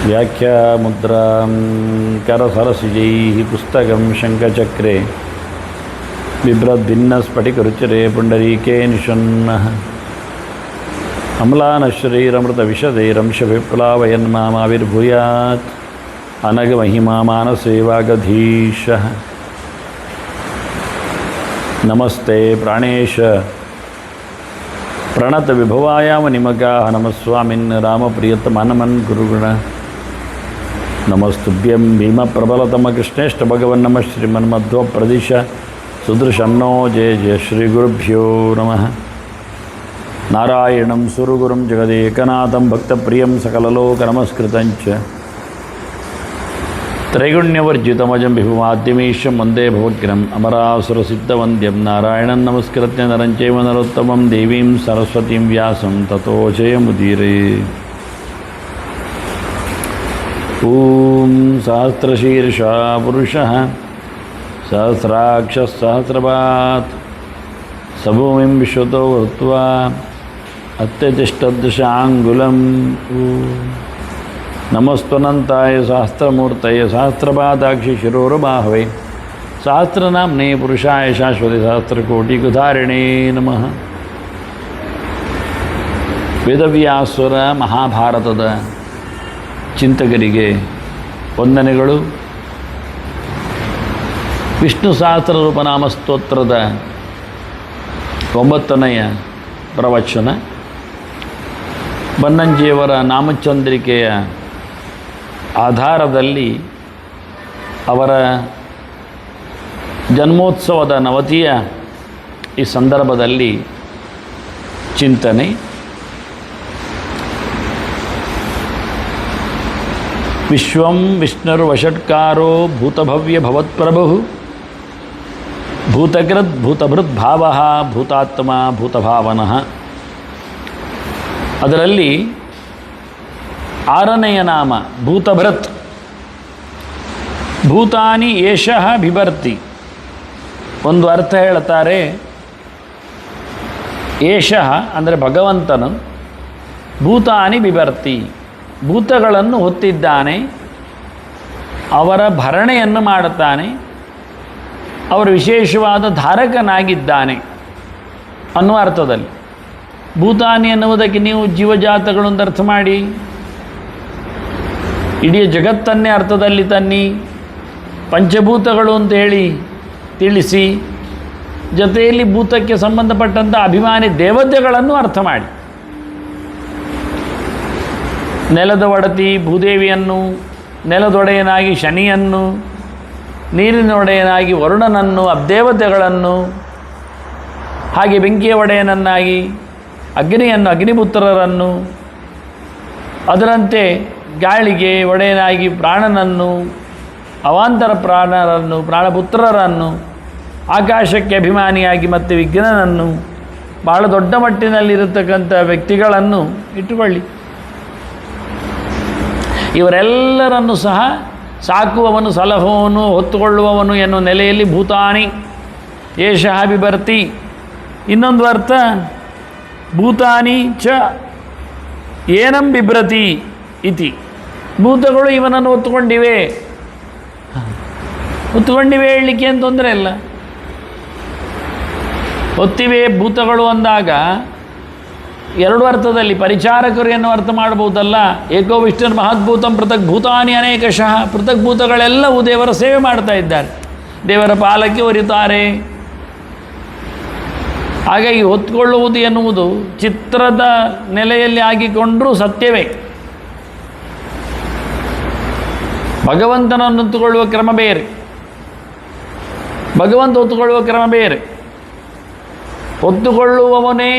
ವ್ಯಾಖ್ಯಾಮುದ್ರಾಂ ಕರಸರಸಿಜೈಃ ಪುಸ್ತಕಂ ಶಂಖಚಕ್ರೆ ಬಿಭ್ರದ್ಭಿನ್ನಸ್ಫಟಿಕರುಚಿರೆ ಪುಂಡರೀಕೆ ನಿಷನ್ನಃ ಅಮ್ಲಾನಶ್ರೀರಮೃತವಿಶದೈರಂಶವಿಪ್ಲಾವಯನ್ಮಾಮಾವಿರ್ಭೂಯಾತ್ ಅನಘಮಹಿಮಾ ಮಾನಸೇ ವಾಗಧೀಶಃ. ನಮಸ್ತೆ ಪ್ರಾಣೇಶ ಪ್ರಣತ ವಿಭವಾಯಾಮ ನಿಮಗಾಹ ನಮಸ್ವಾಮಿನ್ ರಾಮಪ್ರಿಯತಮಾನಮನ್ ಗುರುಗುಣ. ನಮಸ್ತುಭ್ಯಂ ಭೀಮ ಪ್ರಬಲತಮ ಕೃಷ್ಣೇಷ್ಟ ಭಗವನ್ ನಮಃ ಶ್ರೀಮನ್ಮಧ್ವ ಪ್ರದಿಶ ಸುದೃಶನ್ನೋ ಜಯ ಜಯ ಶ್ರೀ ಗುರುಭ್ಯೋ ನಮಃ. ನಾರಾಯಣಂ ಸುರಗುರುಂ ಜಗದೇಕನಾಥಂ ಭಕ್ತಪ್ರಿಯಂ ಸಕಲಲೋಕ ನಮಸ್ಕೃತಂಚ ತ್ರೈಗುಣ್ಯವರ್ಜಿತಮಜಂ ವಿಭುಮಾದ್ಯಮೀಶಂ ವಂದೇ ಭವಗ್ರಂ ಅಮರಾಸುರಸಿದ್ಧವಂದ್ಯಂ ನಾರಾಯಣಂ ನಮಸ್ಕೃತ್ಯ ನರಂಚೈವ ನರೋತ್ತಮಂ ದೇವೀಂ ಸರಸ್ವತೀಂ ವ್ಯಾಸಂ ತತೋ ಜಯಮುದೀರೇ. ಓಂ ಸಹಸ್ರಶೀರ್ಷಾ ಪುರುಷಃ ಸಹಸ್ರಾಕ್ಷ ಸಹಸ್ರಪಾತ್ ಸಭೂಮಿಂ ವಿಶ್ವತೋ ವೃತ್ವಾ ಅತ್ಯತಿಷ್ಠದಶಾಂಗುಲಂ. ನಮಸ್ತ್ವನಂತಾಯ ಸಹಸ್ರಮೂರ್ತಯೇ ಸಹಸ್ರಪಾದಾಕ್ಷಿ ಶಿರೋರುಬಾಹವೇ ಸಹಸ್ರನಾಮ್ನೇ ಪುರುಷಾಯ ಶಾಶ್ವತಿ ಸಹಸ್ರಕೋಟಿಗುಧಾರಿಣೇ ನಮಃ. ವೇದವ್ಯಾಸುರ ಮಹಾಭಾರತದ ಚಿಂತಕರಿಗೆ ವಂದನೆಗಳು. ವಿಷ್ಣು ಸಹಸ್ರರೂಪನಾಮ ಸ್ತೋತ್ರದ 9ನೆಯ ಪ್ರವಚನ. ಬನ್ನಂಜಿಯವರ ನಾಮಚಂದ್ರಿಕೆಯ ಆಧಾರದಲ್ಲಿ ಅವರ ಜನ್ಮೋತ್ಸವದ 90ಯ ಈ ಸಂದರ್ಭದಲ್ಲಿ ಚಿಂತನೆ. ವಿಶ್ವಂ ವಿಷ್ಣುರ್ವಷಟ್ಕಾರೋ ಭೂತಭವ್ಯ ಭವತ್ಪ್ರಭು ಭೂತಕೃತ್ ಭೂತಭೃತ್ ಭಾವಃ ಭೂತಾತ್ಮ ಭೂತಭಾವನಃ. ಅದರಲ್ಲಿ 6ನೆಯ ನಾಮ ಭೂತಭೃತ್. ಭೂತಾನಿ ಏಷಃ ಬಿಭರ್ತಿ. ಒಂದು ಅರ್ಥ ಹೇಳ್ತಾರೆ, ಏಷಃ ಅಂದರೆ ಭಗವಂತನು, ಭೂತಾನಿ ಬಿಭರ್ತಿ ಭೂತಗಳನ್ನು ಹೊತ್ತಿದ್ದಾನೆ, ಅವರ ಭರಣೆಯನ್ನು ಮಾಡುತ್ತಾನೆ, ಅವರು ವಿಶೇಷವಾದ ಧಾರಕನಾಗಿದ್ದಾನೆ ಅನ್ನುವ ಅರ್ಥದಲ್ಲಿ. ಭೂತಾನಿ ಎನ್ನುವುದಕ್ಕೆ ನೀವು ಜೀವಜಾತಗಳನ್ನು ಅರ್ಥ ಮಾಡಿ, ಇಡೀ ಜಗತ್ತನ್ನೇ ಅರ್ಥದಲ್ಲಿ ತನ್ನಿ, ಪಂಚಭೂತಗಳು ಅಂತ ಹೇಳಿ ತಿಳಿಸಿ, ಜೊತೆಯಲ್ಲಿ ಭೂತಕ್ಕೆ ಸಂಬಂಧಪಟ್ಟಂಥ ಅಭಿಮಾನಿ ದೇವತೆಗಳನ್ನು ಅರ್ಥ ಮಾಡಿ. ನೆಲದ ಒಡತಿ ಭೂದೇವಿಯನ್ನು, ನೆಲದೊಡೆಯನಾಗಿ ಶನಿಯನ್ನು, ನೀರಿನ ಒಡೆಯನಾಗಿ ವರುಣನನ್ನು, ಅಬ್ದೇವತೆಗಳನ್ನು, ಹಾಗೆ ಬೆಂಕಿಯ ಒಡೆಯನನ್ನಾಗಿ ಅಗ್ನಿಯನ್ನು, ಅಗ್ನಿಪುತ್ರರನ್ನು, ಅದರಂತೆ ಗಾಳಿಗೆ ಒಡೆಯನಾಗಿ ಪ್ರಾಣನನ್ನು, ಅವಾಂತರ ಪ್ರಾಣರನ್ನು, ಪ್ರಾಣಪುತ್ರರನ್ನು, ಆಕಾಶಕ್ಕೆ ಅಭಿಮಾನಿಯಾಗಿ ಮತ್ತು ವಿಘ್ನನನ್ನು, ಭಾಳ ದೊಡ್ಡ ಮಟ್ಟಿನಲ್ಲಿರತಕ್ಕಂಥ ವ್ಯಕ್ತಿಗಳನ್ನು ಇಟ್ಟುಕೊಳ್ಳಿ. ಇವರೆಲ್ಲರನ್ನು ಸಹ ಸಾಕುವವನು, ಸಲಹುವವನು, ಹೊತ್ತುಕೊಳ್ಳುವವನು ಎನ್ನುವ ನೆಲೆಯಲ್ಲಿ ಭೂತಾನಿ ಏಷಃ ಬಿಭರ್ತಿ. ಇನ್ನೊಂದು ಅರ್ಥ ಭೂತಾನಿ ಚ ಏನಂ ಬಿಭ್ರತಿ ಇತಿ. ಭೂತಗಳು ಇವನನ್ನು ಹೊತ್ತುಕೊಂಡಿವೆ ಹೇಳಲಿಕ್ಕೆ ಏನು ತೊಂದರೆ ಇಲ್ಲ. ಹೊತ್ತಿವೆ ಭೂತಗಳು ಅಂದಾಗ ಎರಡು ಅರ್ಥದಲ್ಲಿ ಪರಿಚಾರಕರು ಎನ್ನುವ ಅರ್ಥ ಮಾಡಬಹುದಲ್ಲ. ಏಕೋ ವಿಷ್ಣುರ್ ಮಹದ್ಭೂತಂ ಪೃಥಕ್ ಭೂತಾನಿ ಅನೇಕಶಃ. ಪೃಥಕ್ ಭೂತಗಳೆಲ್ಲವೂ ದೇವರ ಸೇವೆ ಮಾಡ್ತಾ ಇದ್ದಾರೆ, ದೇವರ ಪಾಲಕ್ಕೆ ಹೊರಿತಾರೆ. ಹಾಗಾಗಿ ಹೊತ್ತುಕೊಳ್ಳುವುದು ಎನ್ನುವುದು ಚಿತ್ರದ ನೆಲೆಯಲ್ಲಿ ಆಗಿಕೊಂಡರೂ ಸತ್ಯವೇ. ಭಗವಂತನನ್ನು ಹೊತ್ತುಕೊಳ್ಳುವ ಕ್ರಮ ಬೇರೆ, ಭಗವಂತ ಹೊತ್ತುಕೊಳ್ಳುವ ಕ್ರಮ ಬೇರೆ. ಹೊತ್ತುಕೊಳ್ಳುವವನೇ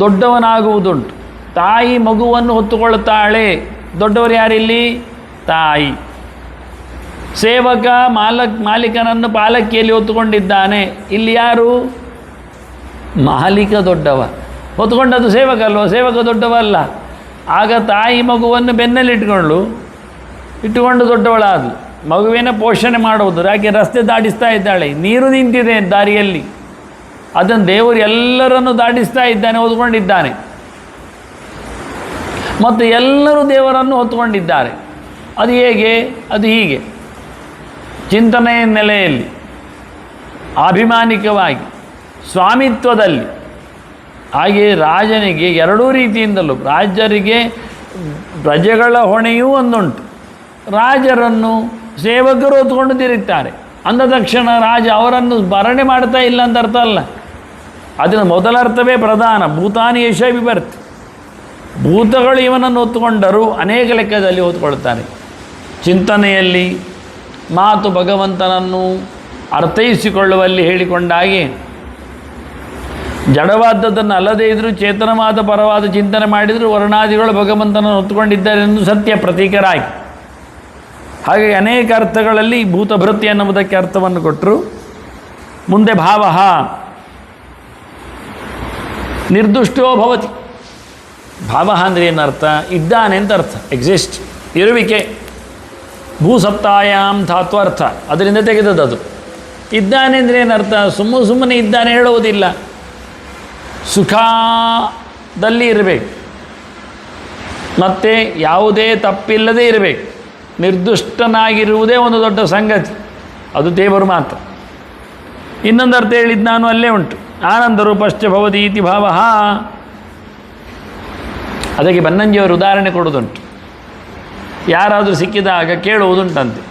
ದೊಡ್ಡವನಾಗುವುದುಂಟು. ತಾಯಿ ಮಗುವನ್ನು ಹೊತ್ತುಕೊಳ್ಳುತ್ತಾಳೆ. ದೊಡ್ಡವರು ಯಾರಿಲ್ಲಿ? ತಾಯಿ. ಸೇವಕ ಮಾಲೀಕನನ್ನು ಪಾಲಕಿಯಲ್ಲಿ ಹೊತ್ತುಕೊಂಡಿದ್ದಾನೆ. ಇಲ್ಲಿ ಯಾರು? ಮಾಲೀಕ ದೊಡ್ಡವ, ಹೊತ್ತುಕೊಂಡದ್ದು ಸೇವಕ ಅಲ್ವ? ಸೇವಕ ದೊಡ್ಡವಲ್ಲ. ಆಗ ತಾಯಿ ಮಗುವನ್ನು ಇಟ್ಟುಕೊಂಡು ದೊಡ್ಡವಳಾದಳು. ಮಗುವಿನ ಪೋಷಣೆ ಮಾಡುವುದು. ಯಾಕೆ? ರಸ್ತೆ ದಾಟಿಸ್ತಾ ಇದ್ದಾಳೆ, ನೀರು ನಿಂತಿದೆ ದಾರಿಯಲ್ಲಿ, ಅದನ್ನು ದೇವರು ಎಲ್ಲರನ್ನು ದಾಟಿಸ್ತಾ ಇದ್ದಾನೆ, ಓದ್ಕೊಂಡಿದ್ದಾನೆ. ಮತ್ತು ಎಲ್ಲರೂ ದೇವರನ್ನು ಹೊತ್ತುಕೊಂಡಿದ್ದಾರೆ. ಅದು ಹೇಗೆ? ಅದು ಹೀಗೆ, ಚಿಂತನೆಯ ನೆಲೆಯಲ್ಲಿ, ಅಭಿಮಾನಿಕವಾಗಿ, ಸ್ವಾಮಿತ್ವದಲ್ಲಿ. ಹಾಗೆ ರಾಜನಿಗೆ ಎರಡೂ ರೀತಿಯಿಂದಲೂ, ರಾಜರಿಗೆ ಪ್ರಜೆಗಳ ಹೊಣೆಯೂ ಒಂದುಂಟು. ರಾಜರನ್ನು ಸೇವಕರು ಹೊತ್ಕೊಂಡು ತಿರುಗ್ತಾರೆ ಅಂದ ತಕ್ಷಣ ರಾಜ ಅವರನ್ನು ಭರಣೆ ಮಾಡ್ತಾ ಇಲ್ಲ ಅಂತ ಅರ್ಥ ಅಲ್ಲ. ಅದರ ಮೊದಲ ಅರ್ಥವೇ ಪ್ರಧಾನ. ಭೂತಾನಿ ಯಶ ವಿಭರ್ತಿ, ಭೂತಗಳು ಇವನನ್ನು ಹೊತ್ತುಕೊಂಡರೂ ಅನೇಕ ಲೆಕ್ಕದಲ್ಲಿ ಹೊತ್ಕೊಳ್ತಾರೆ. ಚಿಂತನೆಯಲ್ಲಿ, ಮಾತು ಭಗವಂತನನ್ನು ಅರ್ಥೈಸಿಕೊಳ್ಳುವಲ್ಲಿ ಹೇಳಿಕೊಂಡಾಗೆ ಜಡವಾದದ್ದನ್ನು ಅಲ್ಲದೇ ಇದ್ದರೂ ಚೇತನವಾದ ಪರವಾದ ಚಿಂತನೆ ಮಾಡಿದರೂ ವರ್ಣಾದಿಗಳು ಭಗವಂತನನ್ನು ಹೊತ್ತುಕೊಂಡಿದ್ದಾರೆ ಎಂದು ಸತ್ಯ ಪ್ರತೀಕರಾಗಿ. ಹಾಗೆ ಅನೇಕ ಅರ್ಥಗಳಲ್ಲಿ ಭೂತಭೃತಿ ಎನ್ನುವುದಕ್ಕೆ ಅರ್ಥವನ್ನು ಕೊಟ್ಟರು. ಮುಂದೆ ಭಾವ ನಿರ್ದುಷ್ಟೋ ಭವತಿ. ಭಾವ ಅಂದರೆ ಏನರ್ಥ? ಇದ್ದಾನೆ ಅಂತ ಅರ್ಥ. ಎಕ್ಸಿಸ್ಟ್, ಇರುವಿಕೆ. ಭೂಸತ್ತಾಯಾಮ್ ಧಾತ್ವರ್ಥ, ಅದರಿಂದ ತೆಗೆದದ್ದು. ಇದ್ದಾನೆ ಅಂದರೆ ಏನರ್ಥ? ಸುಮ್ಮನೆ ಇದ್ದಾನೆ ಹೇಳುವುದಿಲ್ಲ. ಸುಖದಲ್ಲಿ ಇರಬೇಕು, ಮತ್ತು ಯಾವುದೇ ತಪ್ಪಿಲ್ಲದೆ ಇರಬೇಕು. ನಿರ್ದುಷ್ಟನಾಗಿರುವುದೇ ಒಂದು ದೊಡ್ಡ ಸಂಗತಿ, ಅದು ದೇವರು ಮಾತ್ರ. ಇನ್ನೊಂದು ಅರ್ಥ ಹೇಳಿದ್ದು ನಾನು ಅಲ್ಲೇ ಉಂಟು. ಆನಂದ ರೂಪಶ್ಚ ಭವತಿ ಇತಿ ಭಾವ. ಅದಕ್ಕೆ ಬನ್ನಂಜಿಯವರು ಉದಾಹರಣೆ ಕೊಡುವುದುಂಟು. ಯಾರಾದರೂ ಸಿಕ್ಕಿದಾಗ ಕೇಳುವುದುಂಟಂತೆ.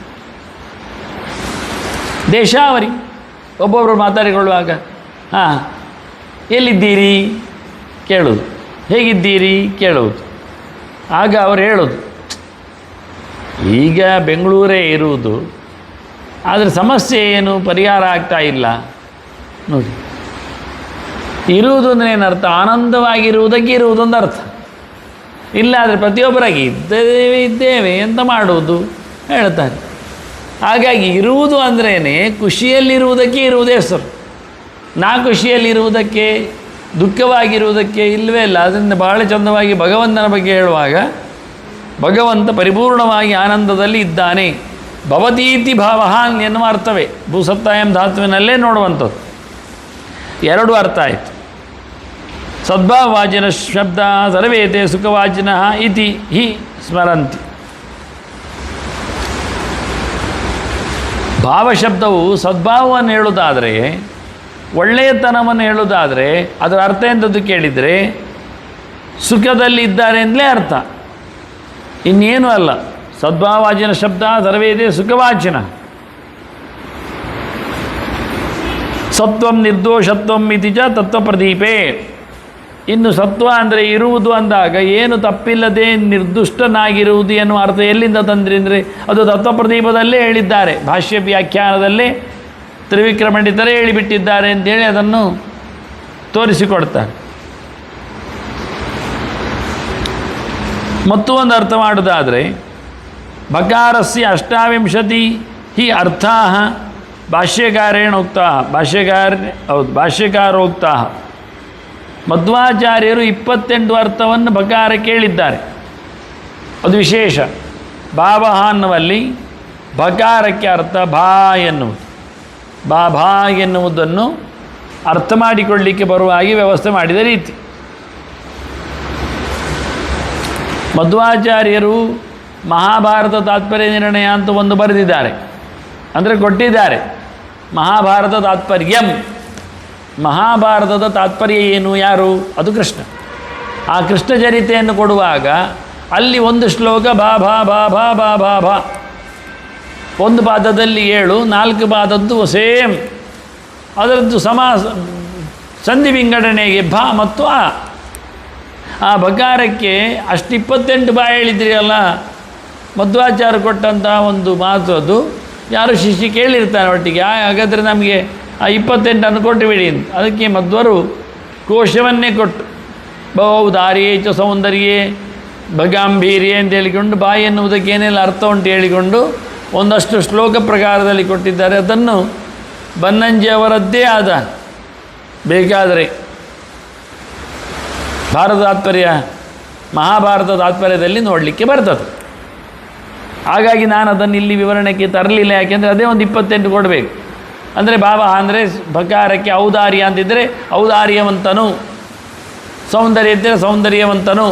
ದೇಶಾವರಿ ಒಬ್ಬೊಬ್ಬರು ಮಾತಾಡಿಕೊಳ್ಳುವಾಗ ಎಲ್ಲಿದ್ದೀರಿ ಕೇಳುವುದು, ಹೇಗಿದ್ದೀರಿ ಕೇಳುವುದು. ಆಗ ಅವರು ಹೇಳೋದು, ಈಗ ಬೆಂಗಳೂರೇ ಇರುವುದು, ಆದರೆ ಸಮಸ್ಯೆ ಏನು, ಪರಿಹಾರ ಆಗ್ತಾ ಇಲ್ಲ ನೋಡಿ. ಇರುವುದು ಅಂದರೆ ಏನರ್ಥ? ಆನಂದವಾಗಿರುವುದಕ್ಕೆ ಇರುವುದೊಂದು ಅರ್ಥ. ಇಲ್ಲಾದರೆ ಪ್ರತಿಯೊಬ್ಬರಾಗಿ ಇದ್ದೇವೆ ಎಂತ ಮಾಡುವುದು ಹೇಳ್ತಾರೆ. ಹಾಗಾಗಿ ಇರುವುದು ಅಂದ್ರೇ ಖುಷಿಯಲ್ಲಿರುವುದಕ್ಕೆ ಇರುವುದೇ ಹೆಸರು. ನಾ ಖುಷಿಯಲ್ಲಿರುವುದಕ್ಕೆ, ದುಃಖವಾಗಿರುವುದಕ್ಕೆ ಇಲ್ಲವೇ ಇಲ್ಲ. ಅದರಿಂದ ಬಹಳ ಚಂದವಾಗಿ ಭಗವಂತನ ಬಗ್ಗೆ ಹೇಳುವಾಗ ಭಗವಂತ ಪರಿಪೂರ್ಣವಾಗಿ ಆನಂದದಲ್ಲಿ ಇದ್ದಾನೆ. ಭವತೀತಿ ಭಾವ ಎನ್ನುವ ಅರ್ಥವೇ ಭೂಸತ್ತಾಯಂ ಧಾತುವಿನಲ್ಲೇ ನೋಡುವಂಥದ್ದು. ಎರಡು ಅರ್ಥ ಆಯಿತು. ಸದ್ಭಾವವಾಚಿನ ಶಬ್ದ ಸರ್ವೇತೆ ಸುಖವಾಚಿನ ಇತಿ ಹಿ ಸ್ಮರಂತಿ. ಭಾವಶಬ್ದವು ಸದ್ಭಾವವನ್ನು ಹೇಳುವುದಾದರೆ, ಒಳ್ಳೆಯತನವನ್ನು ಹೇಳುವುದಾದರೆ ಅದರ ಅರ್ಥ ಎಂಥದ್ದು ಕೇಳಿದರೆ ಸುಖದಲ್ಲಿ ಇದ್ದಾರೆ ಅಂತಲೇ ಅರ್ಥ, ಇನ್ನೇನು ಅಲ್ಲ. ಸದ್ಭಾವವಾಚಿನ ಶಬ್ದ ಸರ್ವೇದೇ ಸುಖವಾಚಿನ. ಸತ್ವಂ ನಿರ್ದೋಷತ್ವಂ ಇತಿ ಚ ತತ್ವಪ್ರದೀಪೇ. ಇನ್ನು ಸತ್ವ ಅಂದರೆ ಇರುವುದು ಅಂದಾಗ ಏನು ತಪ್ಪಿಲ್ಲದೆ ನಿರ್ದುಷ್ಟನಾಗಿರುವುದು ಎನ್ನುವ ಅರ್ಥ ಎಲ್ಲಿಂದ ತಂದ್ರಿ ಅಂದರೆ ಅದು ತತ್ವಪ್ರದೀಪದಲ್ಲೇ ಹೇಳಿದ್ದಾರೆ. ಭಾಷ್ಯ ವ್ಯಾಖ್ಯಾನದಲ್ಲೇ ತ್ರಿವಿಕ್ರಮಂಡಿತರೇ ಹೇಳಿಬಿಟ್ಟಿದ್ದಾರೆ ಅಂತೇಳಿ ಅದನ್ನು ತೋರಿಸಿಕೊಡ್ತಾರೆ. ಮತ್ತು ಒಂದು ಅರ್ಥ ಮಾಡುವುದಾದರೆ ಬಕಾರಸ್ಯ ಅಷ್ಟಾವಿಂಶತಿ ಹಿ ಅರ್ಥಾ ಭಾಷ್ಯಕಾರೇಣ ಉಕ್ತಾ, ಭಾಷ್ಯಕಾರೋಕ್ತಾ. ಮಧ್ವಾಚಾರ್ಯರು 28 ಅರ್ಥವನ್ನು ಬಕಾರಕ್ಕೆ ಹೇಳಿದ್ದಾರೆ. ಅದು ವಿಶೇಷ. ಭಾವ ಅನ್ನುವಲ್ಲಿ ಬಕಾರಕ್ಕೆ ಅರ್ಥ ಭಾ ಎನ್ನುವುದು. ಭಾ ಎನ್ನುವುದನ್ನು ಅರ್ಥ ಮಾಡಿಕೊಳ್ಳಲಿಕ್ಕೆ ಬರುವ ಹಾಗೆ ವ್ಯವಸ್ಥೆ ಮಾಡಿದ ರೀತಿ. ಮಧ್ವಾಚಾರ್ಯರು ಮಹಾಭಾರತ ತಾತ್ಪರ್ಯ ನಿರ್ಣಯ ಅಂತ ಒಂದು ಬರೆದಿದ್ದಾರೆ, ಅಂದರೆ ಕೊಟ್ಟಿದ್ದಾರೆ. ಮಹಾಭಾರತ ತಾತ್ಪರ್ಯಂ, ಮಹಾಭಾರತದ ತಾತ್ಪರ್ಯ ಏನು, ಯಾರು? ಅದು ಕೃಷ್ಣ. ಆ ಕೃಷ್ಣ ಚರಿತೆಯನ್ನು ಕೊಡುವಾಗ ಅಲ್ಲಿ ಒಂದು ಶ್ಲೋಕ ಬಾ ಭಾ ಬಾ ಭಾ ಬಾ ಬಾ ಭಾ, ಒಂದು ಪಾದದಲ್ಲಿ 7, 4 ಪಾದದ್ದು ಸೇಮ್, ಅದರದ್ದು ಸಂಧಿ ವಿಂಗಡಣೆಗೆ ಭಾ ಮತ್ತು ಆ ಬಕಾರಕ್ಕೆ ಅಷ್ಟು 28 ಬಾ ಹೇಳಿದ್ರಿ ಅಲ್ಲ. ಮಧ್ವಾಚಾರ್ಯ ಕೊಟ್ಟಂಥ ಒಂದು ಮಾತು ಅದು. ಯಾರು ಶಿಷ್ಯ ಕೇಳಿರ್ತಾನೆ ಒಟ್ಟಿಗೆ, ಹಾಗಾದರೆ ನಮಗೆ ಆ 28 ಕೊಟ್ಟು ಬಿಡಿ ಅಂತ. ಅದಕ್ಕೆ ಮಧ್ವರು ಕೋಶವನ್ನೇ ಕೊಟ್ಟು ಬಹುದಾರಿಯೇ ಚ ಸೌಂದರ್ಯೇ ಭಗಾಂಭೀರ್ಯೆ ಅಂತ ಹೇಳಿಕೊಂಡು ಬಾಯಿ ಎನ್ನುವುದಕ್ಕೆ ಏನೆಲ್ಲ ಅರ್ಥ ಉಂಟು ಹೇಳಿಕೊಂಡು ಒಂದಷ್ಟು ಶ್ಲೋಕ ಪ್ರಕಾರದಲ್ಲಿ ಕೊಟ್ಟಿದ್ದಾರೆ. ಅದನ್ನು ಬನ್ನಂಜಿ ಅವರದ್ದೇ ಆದ ಬೇಕಾದರೆ ಭಾರತ ತಾತ್ಪರ್ಯ, ಮಹಾಭಾರತ ತಾತ್ಪರ್ಯದಲ್ಲಿ ನೋಡಲಿಕ್ಕೆ ಬರ್ತದೆ. ಹಾಗಾಗಿ ನಾನು ಅದನ್ನು ಇಲ್ಲಿ ವಿವರಣೆಗೆ ತರಲಿಲ್ಲ. ಯಾಕೆಂದರೆ ಅದೇ ಒಂದು 28 ಕೊಡಬೇಕು. ಅಂದರೆ ಭಾವ ಅಂದರೆ ಬಕಾರಕ್ಕೆ ಔದಾರ್ಯ ಅಂತಿದ್ದರೆ ಔದಾರ್ಯವಂತನು, ಸೌಂದರ್ಯ ಇದ್ದರೆ ಸೌಂದರ್ಯವಂತನು.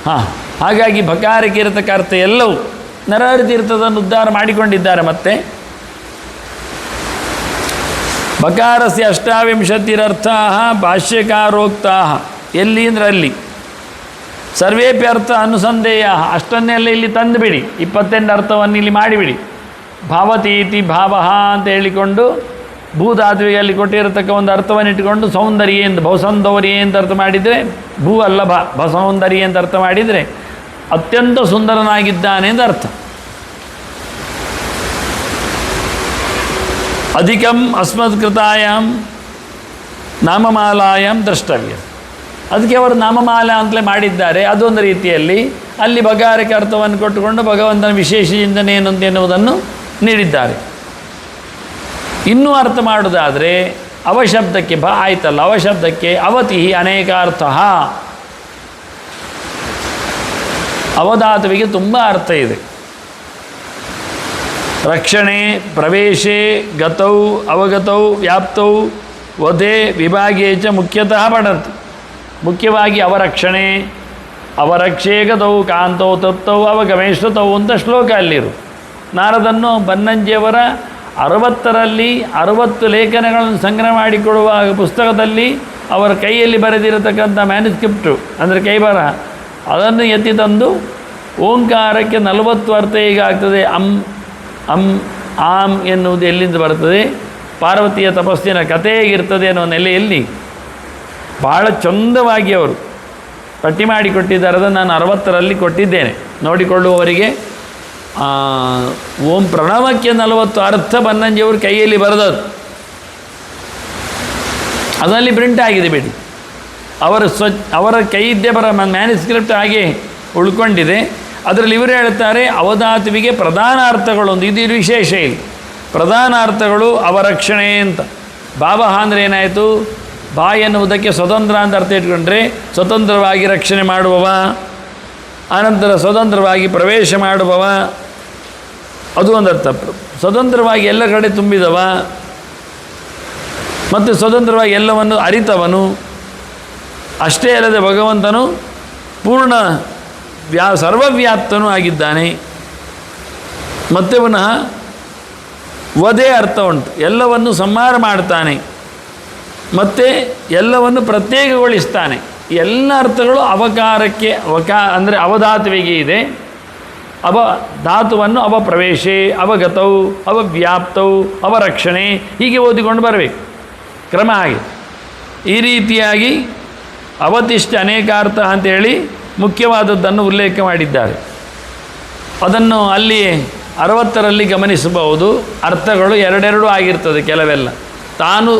ಹಾಂ, ಹಾಗಾಗಿ ಬಕಾರಕ್ಕೆ ಇರತಕ್ಕ ಅರ್ಥ ಎಲ್ಲವೂ ನರಹರಿ ತೀರ್ಥದನ್ನು ಉದ್ಧಾರ ಮಾಡಿಕೊಂಡಿದ್ದಾರೆ. ಮತ್ತೆ ಬಕಾರಸ್ಯ ಅಷ್ಟಾವಿಂಶತಿರರ್ಥ ಭಾಷ್ಯಕಾರೋಕ್ತಾ, ಎಲ್ಲಿ ಅಂದರೆ ಅಲ್ಲಿ ಸರ್ವೇಪಿ ಅರ್ಥ ಅನುಸಂಧೇಯ, ಅಷ್ಟನ್ನೆಲ್ಲ ಇಲ್ಲಿ ತಂದುಬಿಡಿ, 28 ಅರ್ಥವನ್ನು ಇಲ್ಲಿ ಮಾಡಿಬಿಡಿ. ಭಾವತೀತಿ ಭಾವ ಅಂತ ಹೇಳಿಕೊಂಡು ಭೂಧಾತುವಿಗೆ ಕೊಟ್ಟಿರತಕ್ಕ ಒಂದು ಅರ್ಥವನ್ನು ಇಟ್ಟುಕೊಂಡು ಸೌಂದರ್ಯ ಎಂದು ಭವಸೌಂದರ್ಯ ಅಂತ ಅರ್ಥ ಮಾಡಿದರೆ, ಭೂ ಅಲ್ಲ ಭವಸೌಂದರ್ಯ ಅಂತ ಅರ್ಥ ಮಾಡಿದರೆ ಅತ್ಯಂತ ಸುಂದರನಾಗಿದ್ದಾನೆ ಎಂದು ಅರ್ಥ. ಅಧಿಕಂ ಅಸ್ಮತ್ಕೃತಾಯಾಂ ನಾಮಮಾಲಾಯಾಂ ದ್ರಷ್ಟವ್ಯ, ಅದಕ್ಕೆ ಅವರು ನಾಮಮಾಲ ಅಂತಲೇ ಮಾಡಿದ್ದಾರೆ. ಅದೊಂದು ರೀತಿಯಲ್ಲಿ ಅಲ್ಲಿ ಬಗಾರಕ್ಕೆ ಅರ್ಥವನ್ನು ಕೊಟ್ಟುಕೊಂಡು ಭಗವಂತನ ವಿಶೇಷ ಚಿಂತನೆ ಎನ್ನುವುದನ್ನು ನೀಡಿದ್ದಾರೆ. ಇನ್ನೂ ಅರ್ಥ ಮಾಡೋದಾದರೆ ಅವಶಬ್ದಕ್ಕೆ ಆಯ್ತಲ್ಲ, ಅವಶಬ್ದಕ್ಕೆ ಅವತಿ ಅನೇಕಾರ್ಥ, ಅವಧಾತುವಿಗೆ ತುಂಬ ಅರ್ಥ ಇದೆ. ರಕ್ಷಣೆ, ಪ್ರವೇಶೆ, ಗತೌ, ಅವಗತೌ, ವ್ಯಾಪ್ತೌ, ವಧೆ, ವಿಭಾಗೇ ಚ ಮುಖ್ಯತಃ ಪಡಂತಿ. ಮುಖ್ಯವಾಗಿ ಅವರಕ್ಷಣೆ, ಅವರಕ್ಷೇ ಗತೌ, ಕಾಂತೌ ತತ್ತೌ, ಅವಗಮೇಶ್ವತೌ ಅಂತ ಶ್ಲೋಕ ಅಲ್ಲಿರು. ನಾರದನ್ನು ಬನ್ನಂಜಿಯವರ 60ರಲ್ಲಿ 60 ಲೇಖನಗಳನ್ನು ಸಂಗ್ರಹ ಮಾಡಿಕೊಡುವ ಪುಸ್ತಕದಲ್ಲಿ ಅವರ ಕೈಯಲ್ಲಿ ಬರೆದಿರತಕ್ಕಂಥ ಮ್ಯಾನುಸ್ಕ್ರಿಪ್ಟು ಅಂದರೆ ಕೈಬರಹ, ಅದನ್ನು ಎತ್ತಿ ತಂದು ಓಂಕಾರಕ್ಕೆ 40 ಅರ್ಥ ಹೀಗಾಗ್ತದೆ, ಅಂ ಆಮ್ ಎನ್ನುವುದು ಎಲ್ಲಿಂದ ಬರ್ತದೆ, ಪಾರ್ವತಿಯ ತಪಸ್ಸಿನ ಕಥೆ ಹೇಗಿರ್ತದೆ ಅನ್ನೋ ನೆಲೆಯಲ್ಲಿ ಭಾಳ ಚಂದವಾಗಿ ಅವರು ಪಟ್ಟಿ ಮಾಡಿಕೊಟ್ಟಿದ್ದಾರೆ. ಅದನ್ನು ನಾನು 60ರಲ್ಲಿ ಕೊಟ್ಟಿದ್ದೇನೆ. ನೋಡಿಕೊಳ್ಳುವವರಿಗೆ ಓಂ ಪ್ರಣವಕ್ಕೆ 40 ಅರ್ಥ ಬನ್ನಂಜಿಯವರು ಕೈಯಲ್ಲಿ ಬರೆದದ್ದು ಅದರಲ್ಲಿ ಪ್ರಿಂಟ್ ಆಗಿದೆ ಬಿಡಿ. ಅವರ ಕೈಯಿದ್ದೇ ಬರ ಮ್ಯಾನುಸ್ಕ್ರಿಪ್ಟ್ ಹಾಗೆ ಉಳ್ಕೊಂಡಿದೆ. ಅದರಲ್ಲಿ ಇವರು ಹೇಳ್ತಾರೆ ಅವಧಾತುವಿಗೆ ಪ್ರಧಾನ ಅರ್ಥಗಳೊಂದು, ಇದು ವಿಶೇಷ ಇಲ್ಲ. ಪ್ರಧಾನ ಅರ್ಥಗಳು ಅವರಕ್ಷಣೆ ಅಂತ. ಭಾವ ಅಂದರೆ ಏನಾಯಿತು, ಬಾ ಎನ್ನುವುದಕ್ಕೆ ಸ್ವತಂತ್ರ ಅಂತ ಅರ್ಥ ಇಟ್ಕೊಂಡ್ರೆ ಸ್ವತಂತ್ರವಾಗಿ ರಕ್ಷಣೆ ಮಾಡುವವ, ಆನಂತರ ಸ್ವತಂತ್ರವಾಗಿ ಪ್ರವೇಶ ಮಾಡುವವ, ಅದು ಒಂದು ಅರ್ಥ. ಸ್ವತಂತ್ರವಾಗಿ ಎಲ್ಲ ಕಡೆ ತುಂಬಿದವ ಮತ್ತು ಸ್ವತಂತ್ರವಾಗಿ ಎಲ್ಲವನ್ನು ಅರಿತವನು. ಅಷ್ಟೇ ಅಲ್ಲದೆ ಭಗವಂತನು ಪೂರ್ಣ ಸರ್ವವ್ಯಾಪ್ತನೂ ಆಗಿದ್ದಾನೆ. ಮತ್ತೆ ಪುನಃ ವಧೆ ಅರ್ಥ ಉಂಟು, ಎಲ್ಲವನ್ನು ಸಂಹಾರ ಮಾಡ್ತಾನೆ ಮತ್ತು ಎಲ್ಲವನ್ನು ಪ್ರತ್ಯೇಕಗೊಳಿಸ್ತಾನೆ. ಎಲ್ಲ ಅರ್ಥಗಳು ಅವಕಾರಕ್ಕೆ ಅಂದರೆ ಅವಧಾತುವಿಗೆ ಇದೆ. ಧಾತುವನ್ನು ಅವಪ್ರವೇಶೆ, ಅವಗತವು, ಅವವ್ಯಾಪ್ತವು, ಅವರಕ್ಷಣೆ ಹೀಗೆ ಓದಿಕೊಂಡು ಬರಬೇಕು ಕ್ರಮ. ಹಾಗೆ ಈ ರೀತಿಯಾಗಿ ಅವತಿಷ್ಠ ಅನೇಕಾರ್ಥ ಅಂತೇಳಿ ಮುಖ್ಯವಾದದ್ದನ್ನು ಉಲ್ಲೇಖ ಮಾಡಿದ್ದಾರೆ. ಅದನ್ನು ಅಲ್ಲಿ 60ರಲ್ಲಿ ಗಮನಿಸಬಹುದು. ಅರ್ಥಗಳು ಎರಡೆರಡು ಆಗಿರ್ತದೆ. ಕೆಲವೆಲ್ಲ ತಾನು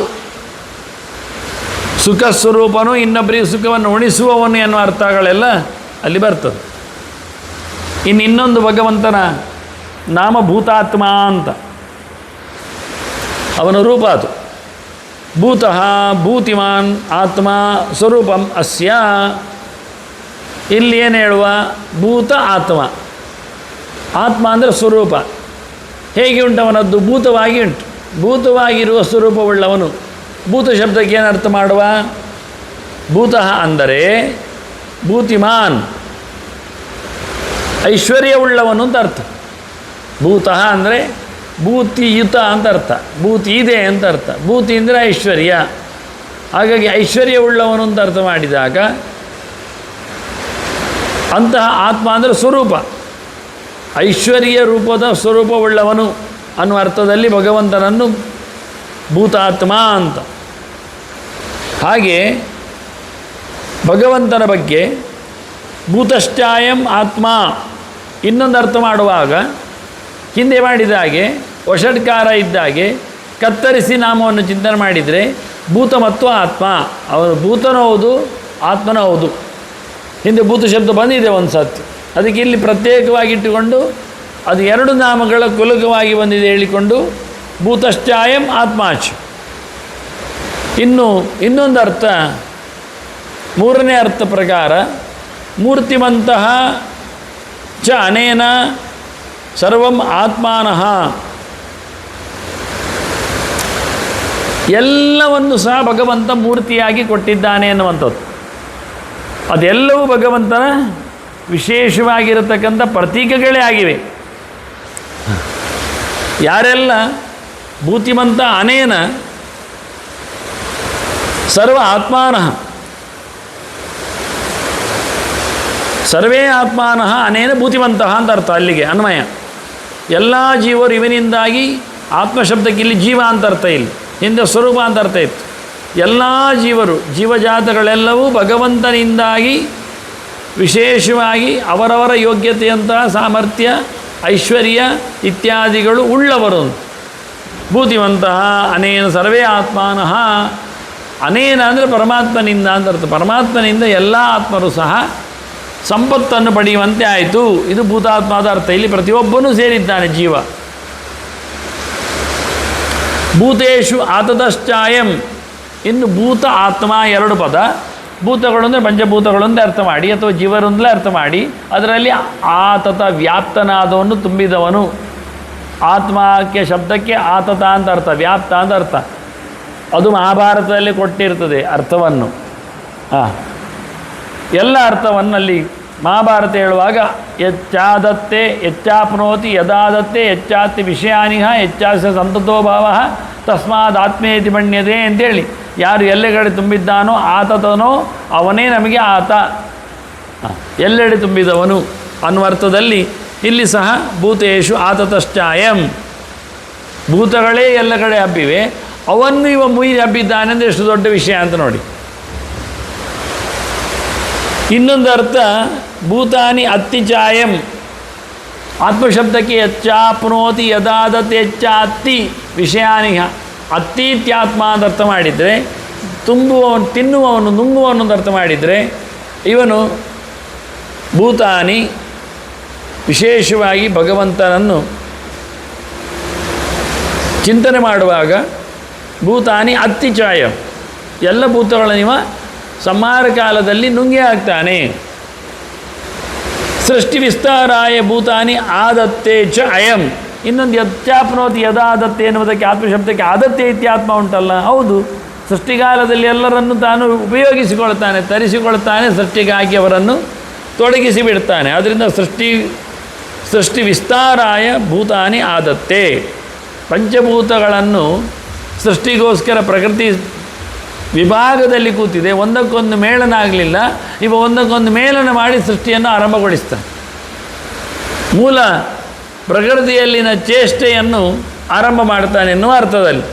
ಸುಖ ಸ್ವರೂಪನು, ಇನ್ನೊಬ್ಬರಿಗೆ ಸುಖವನ್ನು ಉಣಿಸುವವನು ಎನ್ನುವ ಅರ್ಥಗಳೆಲ್ಲ ಅಲ್ಲಿ ಬರ್ತದೆ. ಇನ್ನೊಂದು ಭಗವಂತನ ನಾಮ ಭೂತಾತ್ಮ ಅಂತ, ಅವನ ರೂಪ ಅದು. ಭೂತಃ ಭೂತಿಮಾನ್ ಆತ್ಮ ಸ್ವರೂಪಂ ಅಸ್ಯ. ಇಲ್ಲಿ ಏನು ಹೇಳುವ, ಭೂತ ಆತ್ಮ. ಆತ್ಮ ಅಂದರೆ ಸ್ವರೂಪ. ಹೇಗೆ ಉಂಟವನದ್ದು, ಭೂತವಾಗಿ ಉಂಟು. ಭೂತವಾಗಿರುವ ಸ್ವರೂಪವುಳ್ಳವನು. ಭೂತ ಶಬ್ದಕ್ಕೆ ಏನು ಅರ್ಥ ಮಾಡುವ, ಭೂತಃ ಅಂದರೆ ಭೂತಿಮಾನ್, ಐಶ್ವರ್ಯವುಳ್ಳವನು ಅಂತ ಅರ್ಥ. ಭೂತಃ ಅಂದರೆ ಭೂತಿಯುತ ಅಂತ ಅರ್ಥ, ಭೂತಿ ಇದೆ ಅಂತ ಅರ್ಥ. ಭೂತಿ ಅಂದರೆ ಐಶ್ವರ್ಯ. ಹಾಗಾಗಿ ಐಶ್ವರ್ಯವುಳ್ಳವನು ಅಂತ ಅರ್ಥ ಮಾಡಿದಾಗ ಅಂತಹ ಆತ್ಮ ಅಂದರೆ ಸ್ವರೂಪ, ಐಶ್ವರ್ಯ ರೂಪದ ಸ್ವರೂಪವುಳ್ಳವನು ಅನ್ನುವ ಅರ್ಥದಲ್ಲಿ ಭಗವಂತನನ್ನು ಭೂತಾತ್ಮ ಅಂತ. ಹಾಗೆ ಭಗವಂತನ ಬಗ್ಗೆ ಭೂತಶ್ಚಾಯಂ ಆತ್ಮ ಇನ್ನೊಂದು ಅರ್ಥ ಮಾಡುವಾಗ ಹಿಂದೆ ಮಾಡಿದ ಹಾಗೆ ವಷಡ್ಕಾರ ಇದ್ದಾಗೆ ಕತ್ತರಿಸಿ ನಾಮವನ್ನು ಚಿಂತನೆ ಮಾಡಿದರೆ ಭೂತ ಮತ್ತು ಆತ್ಮ, ಅವನು ಭೂತನೂ ಹೌದು ಆತ್ಮನೂ ಹೌದು. ಹಿಂದೆ ಭೂತ ಶಬ್ದ ಬಂದಿದೆ ಒಂದು ಸತ್ತು, ಅದಕ್ಕೆ ಇಲ್ಲಿ ಪ್ರತ್ಯೇಕವಾಗಿಟ್ಟುಕೊಂಡು ಅದು 2 ನಾಮಗಳ ಕುಲಕವಾಗಿ ಬಂದಿದೆ ಹೇಳಿಕೊಂಡು ಭೂತಶ್ಚಾಯಂ ಆತ್ಮಾಚ. ಇನ್ನೊಂದು ಅರ್ಥ, 3ನೇ ಅರ್ಥ ಪ್ರಕಾರ ಮೂರ್ತಿಮಂತಹ ಚ ಅನೇನ ಸರ್ವಂ ಆತ್ಮಾನಃ ಎಲ್ಲವನ್ನು ಸಹ ಭಗವಂತ ಮೂರ್ತಿಯಾಗಿ ಕೊಟ್ಟಿದ್ದಾನೆ ಅನ್ನುವಂಥದ್ದು. ಅದೆಲ್ಲವೂ ಭಗವಂತನ ವಿಶೇಷವಾಗಿರತಕ್ಕಂಥ ಪ್ರತೀಕಗಳೇ ಆಗಿವೆ. ಯಾರೆಲ್ಲ ಭೂತಿಮಂತ ಅನೇನ ಸರ್ವ ಆತ್ಮಾನಃ ಸರ್ವೇ ಆತ್ಮಾನಃ ಅನೇನ ಭೂತಿವಂತಃ ಅಂತ ಅರ್ಥ. ಅಲ್ಲಿಗೆ ಅನ್ವಯ. ಎಲ್ಲ ಜೀವರು ಇವನಿಂದಾಗಿ, ಆತ್ಮಶಬ್ದಕ್ಕೆ ಇಲ್ಲಿ ಜೀವ ಅಂತ ಅರ್ಥ, ಇಲ್ಲಿ ಹಿಂದೆ ಸ್ವರೂಪ ಅಂತ ಅರ್ಥ ಇತ್ತು. ಎಲ್ಲ ಜೀವರು, ಜೀವಜಾತಗಳೆಲ್ಲವೂ ಭಗವಂತನಿಂದಾಗಿ ವಿಶೇಷವಾಗಿ ಅವರವರ ಯೋಗ್ಯತೆಯಂತಹ ಸಾಮರ್ಥ್ಯ, ಐಶ್ವರ್ಯ ಇತ್ಯಾದಿಗಳು ಉಳ್ಳವರು. ಭೂತಿವಂತಹ ಅನೇನ ಸರ್ವೇ ಆತ್ಮಾನಃ. ಅನೇನ ಅಂದರೆ ಪರಮಾತ್ಮನಿಂದ ಅಂತ ಅರ್ಥ. ಪರಮಾತ್ಮನಿಂದ ಎಲ್ಲ ಆತ್ಮರು ಸಹ ಸಂಪತ್ತನ್ನು ಪಡೆಯುವಂತೆ ಆಯಿತು. ಇದು ಭೂತಾತ್ಮದ ಅರ್ಥ. ಇಲ್ಲಿ ಪ್ರತಿಯೊಬ್ಬನೂ ಸೇರಿದ್ದಾನೆ ಜೀವ. ಭೂತೇಶು ಆತತಶ್ಚಾಯಂ. ಇನ್ನು ಭೂತ ಆತ್ಮ ಎರಡು ಪದ. ಭೂತಗಳು ಅಂದರೆ ಪಂಚಭೂತಗಳೊಂದೇ ಅರ್ಥ ಮಾಡಿ, ಅಥವಾ ಜೀವರೊಂದಲೇ ಅರ್ಥ ಮಾಡಿ. ಅದರಲ್ಲಿ ಆತತ ವ್ಯಾಪ್ತನಾದವನು, ತುಂಬಿದವನು. ಆತ್ಮಕ್ಕೆ ಶಬ್ದಕ್ಕೆ ಆತತ ಅಂತ ಅರ್ಥ, ವ್ಯಾಪ್ತ ಅಂತ ಅರ್ಥ. ಅದು ಮಹಾಭಾರತದಲ್ಲಿ ಕೊಟ್ಟಿರ್ತದೆ ಅರ್ಥವನ್ನು. ಎಲ್ಲ ಅರ್ಥವನ್ನು ಅಲ್ಲಿ ಮಹಾಭಾರತ ಹೇಳುವಾಗ ಹೆಚ್ಚಾದತ್ತೆ ಹೆಚ್ಚಾಪ್ನೋತಿ ಯದಾದತ್ತೆ ಹೆಚ್ಚಾತಿ ವಿಷಯಾನಿಹ ಹೆಚ್ಚಾಸ ಸಂತತೋ ಭಾವ ತಸ್ಮಾದ್ ಆತ್ಮೇತಿ ಮಣ್ಯತೆ ಅಂತೇಳಿ, ಯಾರು ಎಲ್ಲೆಡೆ ತುಂಬಿದ್ದಾನೋ ಆತತನೋ ಅವನೇ ನಮಗೆ ಆತ, ಎಲ್ಲೆಡೆ ತುಂಬಿದವನು ಅನ್ನುವ ಅರ್ಥದಲ್ಲಿ ಇಲ್ಲಿ ಸಹ ಭೂತೇಶು ಆತತಶ್ಚಾಯಂ. ಭೂತಗಳೇ ಎಲ್ಲ ಕಡೆ ಹಬ್ಬಿವೆ, ಅವನ್ನು ಇವ ಮುಯಿ ಹಬ್ಬಿದ್ದಾನೆ ಅಂದರೆ ಎಷ್ಟು ದೊಡ್ಡ ವಿಷಯ ಅಂತ ನೋಡಿ. ಇನ್ನೊಂದು ಅರ್ಥ ಭೂತಾನಿ ಅತ್ತಿಚಾಯಂ. ಆತ್ಮಶಬ್ದಕ್ಕೆ ಹೆಚ್ಚಾಪ್ನೋತಿ ಯದಾದತೆ ಹೆಚ್ಚಾತ್ತಿ ವಿಷಯಾನಿಹ. ಅತ್ತೀತ್ಯಾತ್ಮ ಅಂತ ಅರ್ಥ ಮಾಡಿದರೆ, ತುಂಬುವವನು, ತಿನ್ನುವವನು, ನುಂಗುವವನು ಅಂತ ಅರ್ಥ ಮಾಡಿದರೆ, ಇವನು ಭೂತಾನಿ ವಿಶೇಷವಾಗಿ ಭಗವಂತನನ್ನು ಚಿಂತನೆ ಮಾಡುವಾಗ ಭೂತಾನಿ ಅತ್ತಿಚಾಯಂ, ಎಲ್ಲ ಭೂತಗಳನ್ನಿವ ಸಂಹಾರ ಕಾಲದಲ್ಲಿ ನುಂಗಿ ಹಾಕ್ತಾನೆ. ಸೃಷ್ಟಿ ವಿಸ್ತಾರಾಯ ಭೂತಾನಿ ಆದತ್ತೆ ಚ ಅಯಂ. ಇನ್ನೊಂದು ಯಚ್ಚಾಪ್ನೋತಿ ಯದಾದತ್ತೆ ಎನ್ನುವುದಕ್ಕೆ ಆತ್ಮಶಬ್ದಕ್ಕೆ ಆದತ್ತೆ ಇತ್ಯಾತ್ಮ ಉಂಟಲ್ಲ, ಹೌದು. ಸೃಷ್ಟಿಕಾಲದಲ್ಲಿ ಎಲ್ಲರನ್ನು ತಾನು ಉಪಯೋಗಿಸಿಕೊಳ್ತಾನೆ, ತರಿಸಿಕೊಳ್ತಾನೆ, ಸೃಷ್ಟಿಗಾಗಿ ಅವರನ್ನು ತೊಡಗಿಸಿ ಬಿಡ್ತಾನೆ. ಆದ್ದರಿಂದ ಸೃಷ್ಟಿ ವಿಸ್ತಾರಾಯ ಭೂತಾನಿ ಆದತ್ತೆ. ಪಂಚಭೂತಗಳನ್ನು ಸೃಷ್ಟಿಗೋಸ್ಕರ ಪ್ರಕೃತಿ ವಿಭಾಗದಲ್ಲಿ ಕೂತಿದೆ, ಒಂದಕ್ಕೊಂದು ಮೇಳನ ಆಗಲಿಲ್ಲ. ಇವ ಒಂದಕ್ಕೊಂದು ಮೇಳನ ಮಾಡಿ ಸೃಷ್ಟಿಯನ್ನು ಆರಂಭಗೊಳಿಸ್ತಾನೆ. ಮೂಲ ಪ್ರಕೃತಿಯಲ್ಲಿನ ಚೇಷ್ಟೆಯನ್ನು ಆರಂಭ ಮಾಡ್ತಾನೆ ಎನ್ನುವ ಅರ್ಥದಲ್ಲಿ.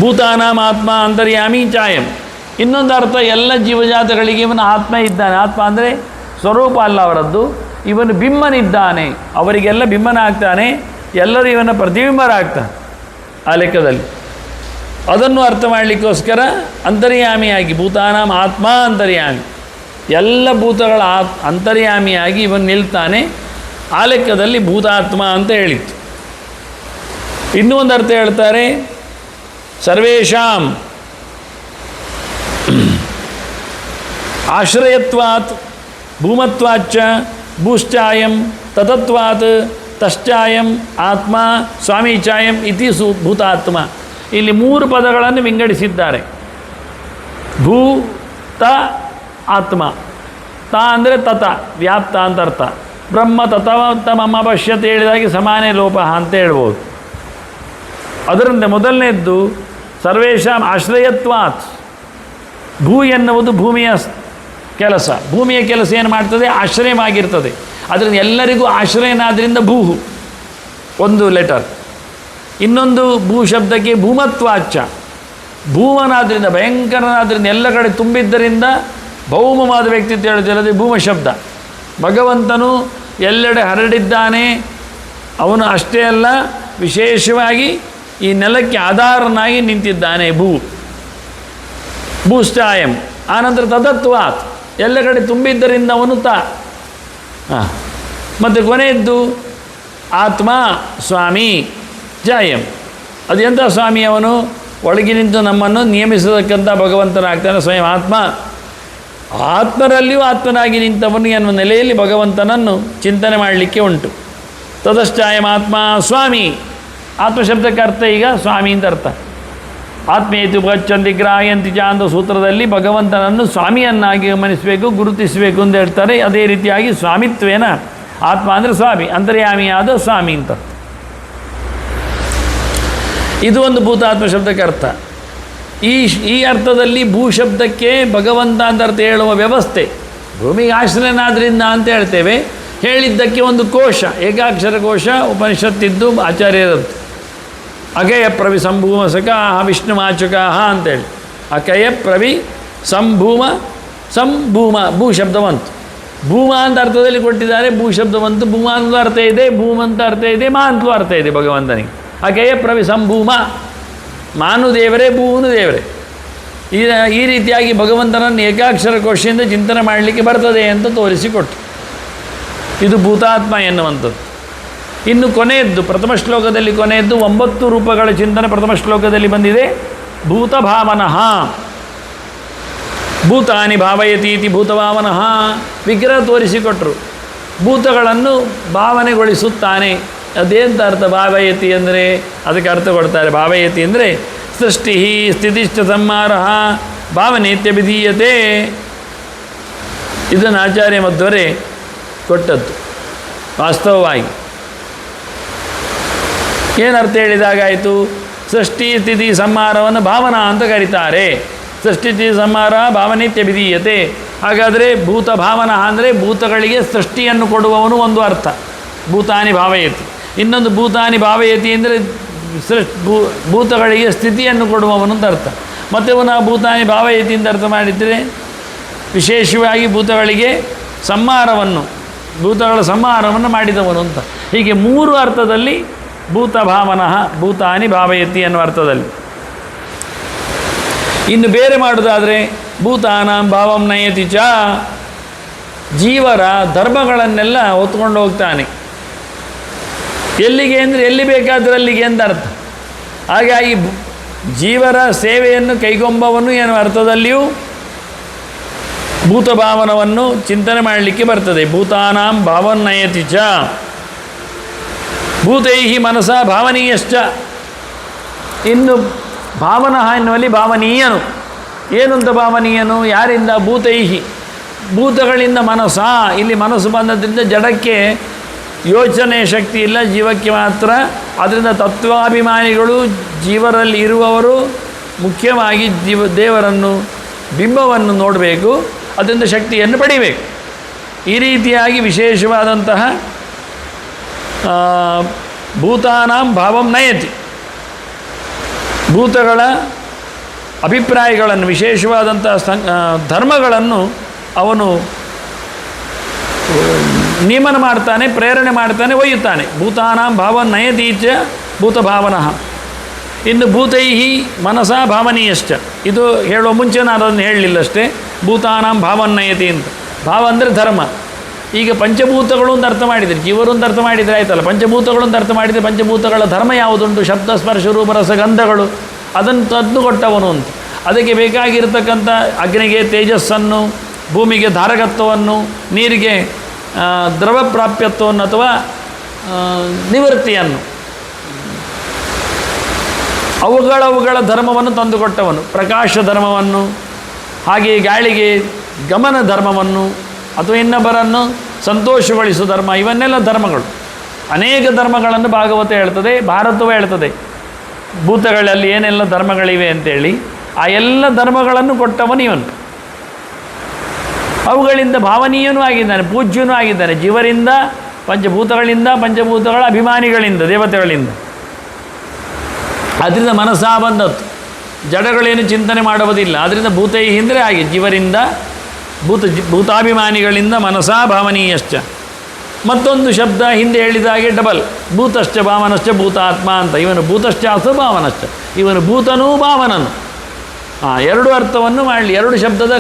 ಭೂತಾನಾಂ ಆತ್ಮ ಅಂತರ್ಯಾಮಿ ಚಾಯಂ. ಇನ್ನೊಂದು ಅರ್ಥ, ಎಲ್ಲ ಜೀವಜಾತಗಳಿಗೆ ಇವನ ಆತ್ಮ ಇದ್ದಾನೆ. ಆತ್ಮ ಅಂದರೆ ಸ್ವರೂಪ ಅಲ್ಲ ಅವರದ್ದು, ಇವನು ಬಿಂಬನಿದ್ದಾನೆ, ಅವರಿಗೆಲ್ಲ ಬಿಂಬನಾಗ್ತಾನೆ, ಎಲ್ಲರೂ ಇವನ ಪ್ರತಿಬಿಂಬರಾಗ್ತಾನೆ ಆ ಲೆಕ್ಕದಲ್ಲಿ. ಅದನ್ನು ಅರ್ಥ ಮಾಡಲಿಕ್ಕೋಸ್ಕರ ಅಂತರ್ಯಾಮಿಯಾಗಿ ಭೂತಾನಾಂ ಆತ್ಮ ಅಂತರ್ಯಾಮಿ, ಎಲ್ಲ ಭೂತಗಳ ಅಂತರ್ಯಾಮಿಯಾಗಿ ಇವನು ನಿಲ್ತಾನೆ. ಆ ಲೆಕ್ಕದಲ್ಲಿ ಭೂತಾತ್ಮ ಅಂತ ಹೇಳಿತ್ತು. ಇನ್ನೂ ಒಂದು ಅರ್ಥ ಹೇಳ್ತಾರೆ, ಸರ್ವೇಷಾಂ ಆಶ್ರಯತ್ವಾತ್ ಭೂಮತ್ವಾಚ್ಚ ಭೂಶ್ಚಾಯಂ ತತತ್ವಾತ್ ತಶ್ಚಾಯಂ ಆತ್ಮ ಸ್ವಾಮೀಚಾಯಂ ಇತಿ ಭೂತಾತ್ಮ. ಇಲ್ಲಿ ಮೂರು ಪದಗಳನ್ನು ವಿಂಗಡಿಸಿದ್ದಾರೆ. ಭೂ ತ ಆತ್ಮ. ತ ಅಂದರೆ ತತ ವ್ಯಾಪ್ತ ಅಂತ ಅರ್ಥ. ಬ್ರಹ್ಮ ತತಮಮ ಪಶ್ಯತೆ ಹೇಳಿದಾಗೆ ಸಮಾನೇ ಲೋಪ ಅಂತ ಹೇಳ್ಬೋದು. ಅದರಿಂದ ಮೊದಲನೇದ್ದು ಸರ್ವೇಷಾಂ ಆಶ್ರಯತ್ವಾತ್. ಭೂ ಎನ್ನುವುದು ಭೂಮಿಯ ಕೆಲಸ. ಭೂಮಿಯ ಕೆಲಸ ಏನು ಮಾಡ್ತದೆ? ಆಶ್ರಯವಾಗಿರ್ತದೆ. ಅದರಿಂದ ಎಲ್ಲರಿಗೂ ಆಶ್ರಯನಾದ್ರಿಂದ ಭೂ ಒಂದು ಲೆಟರ್. ಇನ್ನೊಂದು ಭೂ ಶಬ್ದಕ್ಕೆ ಭೂಮತ್ವಾಚ್ಚ, ಭೂಮನಾದ್ರಿಂದ, ಭಯಂಕರನಾದ್ರಿಂದ, ಎಲ್ಲ ಕಡೆ ತುಂಬಿದ್ದರಿಂದ ಭೌಮವಾದ ವ್ಯಕ್ತಿತ್ವ ಹೇಳುತ್ತಿರೋದು ಭೂಮ ಶಬ್ದ. ಭಗವಂತನು ಎಲ್ಲೆಡೆ ಹರಡಿದ್ದಾನೆ. ಅವನು ಅಷ್ಟೇ ಅಲ್ಲ, ವಿಶೇಷವಾಗಿ ಈ ನೆಲಕ್ಕೆ ಆಧಾರನಾಗಿ ನಿಂತಿದ್ದಾನೆ. ಭೂಶ್ಚಾಯಂ. ಆನಂತರ ತದತ್ವಾತ್, ಎಲ್ಲ ಕಡೆ ತುಂಬಿದ್ದರಿಂದ ಅವನು ಮತ್ತು ಕೊನೆಯದ್ದು ಆತ್ಮ ಸ್ವಾಮಿ ಜಾಯಂ. ಅದು ಎಂಥ ಸ್ವಾಮಿ? ಅವನು ಒಳಗೆ ನಿಂತು ನಮ್ಮನ್ನು ನಿಯಮಿಸತಕ್ಕಂಥ ಭಗವಂತನಾಗ್ತಾನೆ ಸ್ವಯಂ ಆತ್ಮ. ಆತ್ಮರಲ್ಲಿಯೂ ಆತ್ಮನಾಗಿ ನಿಂತವನು ಎನ್ನುವ ನೆಲೆಯಲ್ಲಿ ಭಗವಂತನನ್ನು ಚಿಂತನೆ ಮಾಡಲಿಕ್ಕೆ ಉಂಟು. ತದಶ್ಚಾಯಂ ಆತ್ಮ ಸ್ವಾಮಿ. ಆತ್ಮಶಬ್ದಕ್ಕೆ ಅರ್ಥ ಈಗ ಸ್ವಾಮಿ ಅಂತ ಅರ್ಥ. ಆತ್ಮೇತು ಗಚ್ಚಂತಿ ಗ್ರಾಹ್ಯಂತಿ ಚ ಅಂತ ಸೂತ್ರದಲ್ಲಿ ಭಗವಂತನನ್ನು ಸ್ವಾಮಿಯನ್ನಾಗಿ ಗಮನಿಸಬೇಕು, ಗುರುತಿಸಬೇಕು ಅಂತ ಹೇಳ್ತಾರೆ. ಅದೇ ರೀತಿಯಾಗಿ ಸ್ವಾಮಿತ್ವೇನ ಆತ್ಮ ಅಂದರೆ ಸ್ವಾಮಿ, ಅಂತರ್ಯಾಮಿಯಾದ ಸ್ವಾಮಿ ಅಂತ. ಇದು ಒಂದು ಭೂತಾತ್ಮ ಶಬ್ದಕ್ಕೆ ಅರ್ಥ. ಈ ಅರ್ಥದಲ್ಲಿ ಭೂ ಶಬ್ದಕ್ಕೆ ಭಗವಂತ ಅಂತ ಅರ್ಥ ಹೇಳುವ ವ್ಯವಸ್ಥೆ, ಭೂಮಿಗೆ ಆಶ್ರಯನಾದ್ರಿಂದ ಅಂತ ಹೇಳ್ತೇವೆ. ಹೇಳಿದ್ದಕ್ಕೆ ಒಂದು ಕೋಶ, ಏಕಾಕ್ಷರ ಕೋಶ ಉಪನಿಷತ್ತಿದ್ದು ಆಚಾರ್ಯರದ್ದು. ಅಕಯ ಪ್ರವಿ ಸಂಭೂಮ ಸಕಾಹ ವಿಷ್ಣುವಾಚಕಾಹ ಅಂತೇಳಿ ಅಕಯ ಪ್ರವಿ ಸಂಭೂಮ ಭೂ ಶಬ್ದ ಬಂತು. ಭೂಮ ಅಂತ ಅರ್ಥದಲ್ಲಿ ಕೊಟ್ಟಿದ್ದಾರೆ, ಭೂ ಶಬ್ದ ಬಂತು. ಭೂಮ ಅಂತಲೂ ಅರ್ಥ ಇದೆ, ಭೂಮ ಅಂತ ಅರ್ಥ ಇದೆ, ಮಾ ಅಂತಲೂ ಅರ್ಥ ಇದೆ ಭಗವಂತನಿಗೆ. ಅಕಯ ಪ್ರವಿ ಸಂಭೂಮ, ಮಾನು ದೇವರೇ, ಭೂನು ದೇವರೇ. ಈ ರೀತಿಯಾಗಿ ಭಗವಂತನನ್ನು ಏಕಾಕ್ಷರ ಕೋಶದಿಂದ ಚಿಂತನೆ ಮಾಡಲಿಕ್ಕೆ ಬರ್ತದೆ ಅಂತ ತೋರಿಸಿಕೊಟ್ಟು. ಇದು ಭೂತಾತ್ಮ ಎನ್ನುವಂಥದ್ದು. ಇನ್ನು ಕೊನೆಯದ್ದು ಪ್ರಥಮ ಶ್ಲೋಕದಲ್ಲಿ ಕೊನೆಯದ್ದು 9 ರೂಪಗಳ ಚಿಂತನೆ ಪ್ರಥಮ ಶ್ಲೋಕದಲ್ಲಿ ಬಂದಿದೆ. ಭೂತಭಾವನಃ ಭೂತಾನಿ ಭಾವಯತೀತಿ ಭೂತಭಾವನಃ, ವಿಗ್ರಹ ತೋರಿಸಿಕೊಟ್ರು. ಭೂತಗಳನ್ನು ಭಾವನೆಗೊಳಿಸುತ್ತಾನೆ. ಅದೇಂತ ಅರ್ಥ ಭಾವಯತಿ ಅಂದರೆ? ಅದಕ್ಕೆ ಅರ್ಥ ಕೊಡ್ತಾರೆ. ಭಾವಯತಿ ಅಂದರೆ ಸೃಷ್ಟಿ ಸ್ಥಿತಿಶ್ಚ ಸಂಹಾರ ಭಾವನೇತ್ಯಭಿಧೀಯತೆ. ಇದನ್ನು ಆಚಾರ್ಯ ಮಧ್ವರೇ ಕೊಟ್ಟದ್ದು. ವಾಸ್ತವವಾಗಿ ಏನರ್ಥ ಹೇಳಿದಾಗಾಯಿತು? ಸೃಷ್ಟಿ ಸ್ಥಿತಿ ಸಂಹಾರವನ್ನು ಭಾವನಾ ಅಂತ ಕರೀತಾರೆ. ಸೃಷ್ಟಿ ಸ್ಥಿತಿ ಸಂಹಾರ ಭಾವನೇತ್ಯಭಿಧೀಯತೆ. ಹಾಗಾದರೆ ಭೂತ ಭಾವನಾ ಅಂದರೆ ಭೂತಗಳಿಗೆ ಸೃಷ್ಟಿಯನ್ನು ಕೊಡುವವನು ಒಂದು ಅರ್ಥ, ಭೂತಾನಿ ಭಾವಯತಿ. ಇನ್ನೊಂದು ಭೂತಾನಿ ಭಾವಯತಿ ಅಂದರೆ ಭೂತಗಳಿಗೆ ಸ್ಥಿತಿಯನ್ನು ಕೊಡುವವನು ಅಂತ ಅರ್ಥ. ಮತ್ತು ಪುನಃ ಭೂತಾನಿ ಭಾವಯತಿಯಿಂದ ಅರ್ಥ ಮಾಡಿದರೆ ವಿಶೇಷವಾಗಿ ಭೂತಗಳಿಗೆ ಭೂತಗಳ ಸಂಹಾರವನ್ನು ಮಾಡಿದವನು ಅಂತ. ಹೀಗೆ 3 ಅರ್ಥದಲ್ಲಿ ಭೂತ ಭಾವನಃ ಭೂತಾನಿ ಭಾವಯತಿ ಅನ್ನುವ ಅರ್ಥದಲ್ಲಿ. ಇನ್ನು ಬೇರೆ ಮಾಡೋದಾದರೆ ಭೂತಾನಾಂ ಭಾವಂ ನಯತಿ ಚ, ಜೀವರ ಧರ್ಮಗಳನ್ನೆಲ್ಲ ಹೊತ್ಕೊಂಡು ಹೋಗ್ತಾನೆ. ಎಲ್ಲಿಗೆ ಅಂದರೆ ಎಲ್ಲಿ ಬೇಕಾದರೆ ಅಲ್ಲಿಗೆ ಅಂತ ಅರ್ಥ. ಹಾಗಾಗಿ ಜೀವರ ಸೇವೆಯನ್ನು ಕೈಗೊಂಬವನು ಎನ್ನುವ ಅರ್ಥದಲ್ಲಿಯೂ ಭೂತಭಾವನವನ್ನು ಚಿಂತನೆ ಮಾಡಲಿಕ್ಕೆ ಬರ್ತದೆ. ಭೂತಾನಾಂ ಭಾವನ್ನಯತಿ ಚ ಭೂತೈಹಿ ಮನಸ ಭಾವನೀಯಶ್ಚ. ಇನ್ನು ಭಾವನಃ ಎನ್ನುವಲ್ಲಿ ಭಾವನೀಯನು. ಏನು ಅಂತ ಭಾವನೀಯನು? ಯಾರಿಂದ? ಭೂತೈಹಿ, ಭೂತಗಳಿಂದ ಮನಸ. ಇಲ್ಲಿ ಮನಸ್ಸು ಬಂದದ್ರಿಂದ ಜಡಕ್ಕೆ ಯೋಚನೆ ಶಕ್ತಿ ಇಲ್ಲ, ಜೀವಕ್ಕೆ ಮಾತ್ರ. ಅದರಿಂದ ತತ್ವಾಭಿಮಾನಿಗಳು ಜೀವರಲ್ಲಿ ಇರುವವರು ಮುಖ್ಯವಾಗಿ ದೇವರನ್ನು ಬಿಂಬವನ್ನು ನೋಡಬೇಕು, ಅದರಿಂದ ಶಕ್ತಿಯನ್ನು ಪಡಿಬೇಕು. ಈ ರೀತಿಯಾಗಿ ವಿಶೇಷವಾದಂತಹ ಭೂತಾನಾಂ ಭಾವಂ ನಯತಿ, ಭೂತಗಳ ಅಭಿಪ್ರಾಯಗಳನ್ನು ವಿಶೇಷವಾದಂತಹ ಧರ್ಮಗಳನ್ನು ಅವನು ನಿಯಮನ ಮಾಡ್ತಾನೆ, ಪ್ರೇರಣೆ ಮಾಡ್ತಾನೆ, ಒಯ್ಯುತ್ತಾನೆ. ಭೂತಾನಾಂ ಭಾವಂ ನಯತೀಚ ಭೂತಭಾವನಃ. ಇನ್ನು ಭೂತೈಹಿ ಮನಸ ಭಾವನೀಯಶ್ಚ, ಇದು ಹೇಳುವ ಮುಂಚೆ ನಾನು ಅದನ್ನು ಹೇಳಲಿಲ್ಲಷ್ಟೇ. ಭೂತಾನಾಂ ಭಾವನ್ನಯತಿ ಅಂತ. ಭಾವ ಅಂದರೆ ಧರ್ಮ. ಈಗ ಪಂಚಭೂತಗಳು ಅಂತ ಅರ್ಥ ಮಾಡಿದರೆ, ಜೀವರು ಅಂತ ಅರ್ಥ ಮಾಡಿದರೆ ಆಯ್ತಲ್ಲ. ಪಂಚಭೂತಗಳು ಅಂತ ಅರ್ಥ ಮಾಡಿದರೆ ಪಂಚಭೂತಗಳ ಧರ್ಮ ಯಾವುದುಂಟು? ಶಬ್ದ ಸ್ಪರ್ಶ ರೂಪ ರಸ ಗಂಧಗಳು. ಅದನ್ನು ತಂದು ಕೊಟ್ಟವನು ಅಂತ. ಅದಕ್ಕೆ ಬೇಕಾಗಿರ್ತಕ್ಕಂಥ ಅಗ್ನಿಗೆ ತೇಜಸ್ಸನ್ನು, ಭೂಮಿಗೆ ಧಾರಕತ್ವವನ್ನು, ನೀರಿಗೆ ದ್ರವ ಪ್ರಾಪ್ಯತ್ವವನ್ನು ಅಥವಾ ನಿವೃತ್ತಿಯನ್ನು, ಅವುಗಳ ಧರ್ಮವನ್ನು ತಂದುಕೊಟ್ಟವನು. ಪ್ರಕಾಶ ಧರ್ಮವನ್ನು, ಹಾಗೆಯೇ ಗಾಳಿಗೆ ಗಮನ ಧರ್ಮವನ್ನು ಅಥವಾ ಇನ್ನೊಬ್ಬರನ್ನು ಸಂತೋಷಗೊಳಿಸುವ ಧರ್ಮ, ಇವನ್ನೆಲ್ಲ ಧರ್ಮಗಳು. ಅನೇಕ ಧರ್ಮಗಳನ್ನು ಭಾಗವತ ಹೇಳ್ತದೆ, ಭಾರತವೂ ಹೇಳ್ತದೆ. ಭೂತಗಳಲ್ಲಿ ಏನೆಲ್ಲ ಧರ್ಮಗಳಿವೆ ಅಂತೇಳಿ ಆ ಎಲ್ಲ ಧರ್ಮಗಳನ್ನು ಕೊಟ್ಟವನು ಇವನು. ಅವುಗಳಿಂದ ಭಾವನೀಯನೂ ಆಗಿದ್ದಾನೆ, ಪೂಜ್ಯನೂ ಆಗಿದ್ದಾನೆ. ಜೀವರಿಂದ, ಪಂಚಭೂತಗಳಿಂದ, ಪಂಚಭೂತಗಳ ಅಭಿಮಾನಿಗಳಿಂದ, ದೇವತೆಗಳಿಂದ. ಅದರಿಂದ ಮನಸ್ಸಾ ಬಂದತ್ತು. ಜಡಗಳೇನು ಚಿಂತನೆ ಮಾಡುವುದಿಲ್ಲ. ಅದರಿಂದ ಭೂತೈ ಹಿಂದರೆ ಹಾಗೆ ಜೀವರಿಂದ, ಭೂತಾಭಿಮಾನಿಗಳಿಂದ ಮನಸಾ ಭಾವನೀಯಶ್ಚ. ಮತ್ತೊಂದು ಶಬ್ದ ಹಿಂದೆ ಹೇಳಿದ ಹಾಗೆ ಡಬಲ್, ಭೂತಶ್ಚ ಭಾವನಶ್ಚ ಭೂತಾತ್ಮ ಅಂತ. ಇವನು ಭೂತಶ್ಚ ಅಸು ಭಾವನಶ್ಚ, ಇವನು ಭೂತನೂ ಭಾವನನು. ಎರಡು ಅರ್ಥವನ್ನು ಮಾಡಲಿ, ಎರಡು ಶಬ್ದದ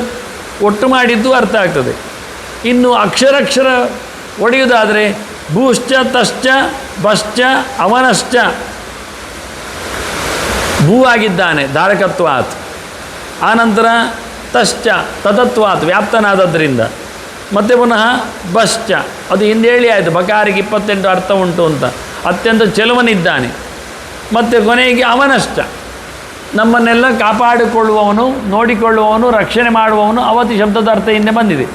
ಒಟ್ಟು ಮಾಡಿದ್ದು ಅರ್ಥ ಆಗ್ತದೆ. ಇನ್ನು ಅಕ್ಷರಕ್ಷರ ಒಡೆಯುವುದಾದರೆ ಭೂಶ್ಚ ತಶ್ಚ ಬಶ್ಚ ಅವನಶ್ಚ. ಭೂ ಆಗಿದ್ದಾನೆ ಧಾರಕತ್ವಾತ್, ಆನಂತರ ತಶ್ಚ ತತತ್ವಾತ್ ವ್ಯಾಪ್ತನಾದದ್ದರಿಂದ, ಮತ್ತು ಪುನಃ ಬಶ್ಚ, ಅದು ಹಿಂದೆ ಹೇಳಿ ಆಯಿತು. ಬಕಾರಿಗೆ 28 ಅರ್ಥ ಉಂಟು ಅಂತ. ಅತ್ಯಂತ ಚೆಲುವನಿದ್ದಾನೆ. ಮತ್ತು ಕೊನೆಗೆ ಅವನಷ್ಟ, ನಮ್ಮನ್ನೆಲ್ಲ ಕಾಪಾಡಿಕೊಳ್ಳುವವನು, ನೋಡಿಕೊಳ್ಳುವವನು, ರಕ್ಷಣೆ ಮಾಡುವವನು ಅವತಿ ಶಬ್ದದ ಅರ್ಥ ಹಿಂದೆ ಬಂದಿದೆ.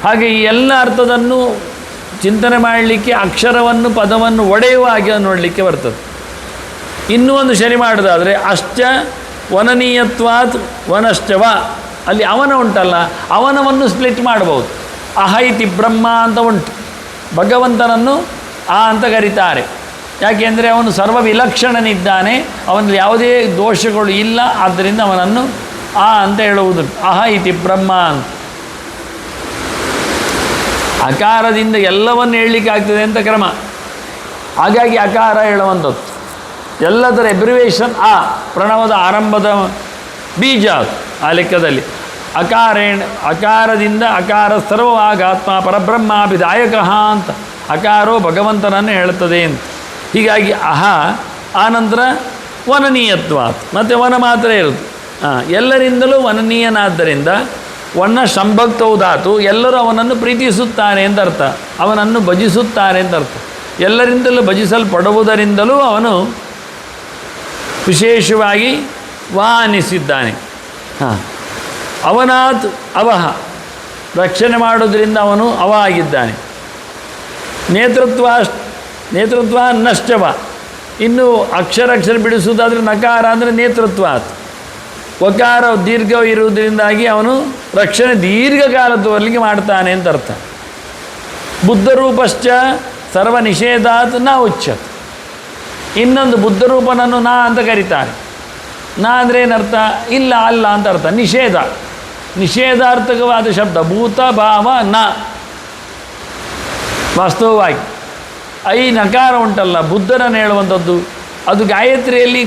ಹಾಗೆ ಈ ಎಲ್ಲ ಅರ್ಥದನ್ನು ಚಿಂತನೆ ಮಾಡಲಿಕ್ಕೆ ಅಕ್ಷರವನ್ನು ಪದವನ್ನು ಒಡೆಯುವ ಹಾಗೆ ನೋಡಲಿಕ್ಕೆ ಬರ್ತದೆ. ಇನ್ನೂ ಒಂದು ಸರಿ ಮಾಡೋದಾದರೆ ಅಶ್ಚ ವನನೀಯತ್ವಾತ್ ವನಶ್ಚವ, ಅಲ್ಲಿ ಅವನ ಉಂಟಲ್ಲ, ಅವನವನ್ನು ಸ್ಪ್ಲಿಟ್ ಮಾಡ್ಬೋದು. ಅಹ ಇತಿ ಬ್ರಹ್ಮ ಅಂತ ಉಂಟು, ಭಗವಂತನನ್ನು ಆ ಅಂತ ಕರೀತಾರೆ. ಯಾಕೆಂದರೆ ಅವನು ಸರ್ವ ವಿಲಕ್ಷಣನಿದ್ದಾನೆ, ಅವನಲ್ಲಿ ಯಾವುದೇ ದೋಷಗಳು ಇಲ್ಲ, ಆದ್ದರಿಂದ ಅವನನ್ನು ಆ ಅಂತ ಹೇಳುವುದು. ಅಹ ಇತಿ ಬ್ರಹ್ಮ ಅಂತ. ಅಕಾರದಿಂದ ಎಲ್ಲವನ್ನು ಹೇಳಲಿಕ್ಕೆ ಆಗ್ತದೆ ಅಂತ ಕ್ರಮ, ಹಾಗಾಗಿ ಅಕಾರ ಹೇಳುವಂಥದ್ದು. ಎಲ್ಲದರ ಎಬ್ರಿವೇಷನ್ ಆ ಪ್ರಣವದ ಆರಂಭದ ಬೀಜ ಆ ಲೆಕ್ಕದಲ್ಲಿ. ಅಕಾರದಿಂದ ಅಕಾರ ಸರ್ವವಾಗಾತ್ಮ ಪರಬ್ರಹ್ಮಾಭಿದಾಯಕ ಅಂತ, ಅಕಾರೋ ಭಗವಂತನನ್ನು ಹೇಳುತ್ತದೆ ಅಂತ. ಹೀಗಾಗಿ ಅಹ ಆನಂತರ ವನನೀಯತ್ವ, ಮತ್ತು ವನ ಮಾತ್ರ ಇರುತ್ತೆ. ಎಲ್ಲರಿಂದಲೂ ವನನೀಯನಾದ್ದರಿಂದ ವನ ಸಂಭಕ್ತವು ಧಾತು, ಎಲ್ಲರೂ ಅವನನ್ನು ಪ್ರೀತಿಸುತ್ತಾರೆ ಅಂತ ಅರ್ಥ, ಅವನನ್ನು ಭಜಿಸುತ್ತಾರೆ ಅಂತ ಅರ್ಥ. ಎಲ್ಲರಿಂದಲೂ ಭಜಿಸಲ್ಪಡುವುದರಿಂದಲೂ ಅವನು ವಿಶೇಷವಾಗಿ ವಾ ಅನ್ನಿಸಿದ್ದಾನೆ. ಅವನಾತ್ ಅವಹ, ರಕ್ಷಣೆ ಮಾಡೋದರಿಂದ ಅವನು ಅವ ಆಗಿದ್ದಾನೆ. ನೇತೃತ್ವ ನಶ್ಚವ, ಇನ್ನು ಅಕ್ಷರ ಬಿಡಿಸುವುದಾದರೆ ನಕಾರ ಅಂದರೆ ನೇತೃತ್ವಾತ್. ವಕಾರ ದೀರ್ಘ ಇರುವುದರಿಂದಾಗಿ ಅವನು ರಕ್ಷಣೆ ದೀರ್ಘಕಾಲದವರೆಗೆ ಮಾಡ್ತಾನೆ ಅಂತ ಅರ್ಥ. ಬುದ್ಧರೂಪಶ್ಚ ಸರ್ವ ನಿಷೇಧಾತ್ ನ ಉಚ್ಯತ್. ಇನ್ನೊಂದು ಬುದ್ಧರೂಪನನ್ನು ನಾ ಅಂತ ಕರೀತಾರೆ. ನಾ ಅಂದರೆ ಏನರ್ಥ? ಇಲ್ಲ, ಅಲ್ಲ ಅಂತ ಅರ್ಥ. ನಿಷೇಧಾರ್ಥಕವಾದ ಶಬ್ದ ಭೂತ ಭಾವ ನ. ವಾಸ್ತವವಾಗಿ ಐ ನಕಾರ ಉಂಟಲ್ಲ, ಬುದ್ಧನನ್ನು ಹೇಳುವಂಥದ್ದು, ಅದು ಗಾಯತ್ರಿಯಲ್ಲಿ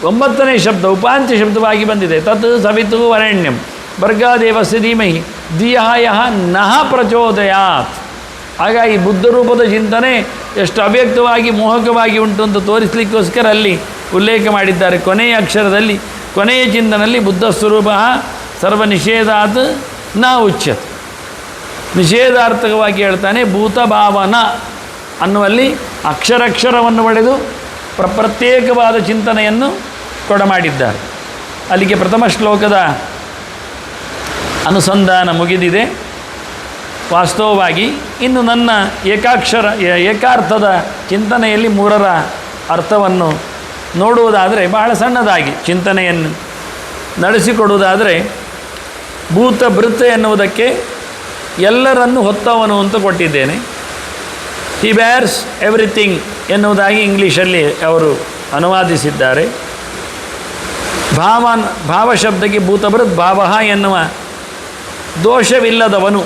9ನೇ ಶಬ್ದ ಉಪಾಂತ್ಯ ಶಬ್ದವಾಗಿ ಬಂದಿದೆ. ತತ್ ಸವಿತು ವರೆಣ್ಯಂ ಭರ್ಗಾದೇವಸ್ಯ ಧೀಮಹಿ ಧಿಯಃ ಯಃ ನಃ ಪ್ರಚೋದಯಾತ್. ಹಾಗಾಗಿ ಬುದ್ಧರೂಪದ ಚಿಂತನೆ ಎಷ್ಟು ಅವ್ಯಕ್ತವಾಗಿ ಮೋಹಕವಾಗಿ ಉಂಟು ಅಂತ ತೋರಿಸಲಿಕ್ಕೋಸ್ಕರ ಅಲ್ಲಿ ಉಲ್ಲೇಖ ಮಾಡಿದ್ದಾರೆ. ಕೊನೆಯ ಅಕ್ಷರದಲ್ಲಿ, ಕೊನೆಯ ಚಿಂತನಲ್ಲಿ ಬುದ್ಧ ಸ್ವರೂಪ ಸರ್ವ ನಿಷೇಧಾತ್ ನ ಉಚ್ಯತ್. ನಿಷೇಧಾರ್ಥಕವಾಗಿ ಹೇಳ್ತಾನೆ. ಭೂತಭಾವನ ಅನ್ನುವಲ್ಲಿ ಅಕ್ಷರವನ್ನು ಒಡೆದು ಪ್ರತ್ಯೇಕವಾದ ಚಿಂತನೆಯನ್ನು ಕೊಡಮಾಡಿದ್ದಾರೆ. ಅಲ್ಲಿಗೆ ಪ್ರಥಮ ಶ್ಲೋಕದ ಅನುಸಂಧಾನ ಮುಗಿದಿದೆ. ವಾಸ್ತವವಾಗಿ ಇನ್ನು ನನ್ನ ಏಕಾರ್ಥದ ಚಿಂತನೆಯಲ್ಲಿ 3ರ ಅರ್ಥವನ್ನು ನೋಡುವುದಾದರೆ, ಬಹಳ ಸಣ್ಣದಾಗಿ ಚಿಂತನೆಯನ್ನು ನಡೆಸಿಕೊಡುವುದಾದರೆ, ಭೂತ ಭೃತ್ ಎನ್ನುವುದಕ್ಕೆ ಎಲ್ಲರನ್ನು ಹೊತ್ತವನು ಅಂತ ಕೊಟ್ಟಿದ್ದೇನೆ. ಹಿ ಬ್ಯಾರ್ಸ್ ಎವ್ರಿಥಿಂಗ್ ಎನ್ನುವುದಾಗಿ ಇಂಗ್ಲೀಷಲ್ಲಿ ಅವರು ಅನುವಾದಿಸಿದ್ದಾರೆ. ಭಾವ ಶಬ್ದಕ್ಕೆ ಭೂತಭೃತ್ ಭಾವ ಎನ್ನುವ ದೋಷವಿಲ್ಲದವನು,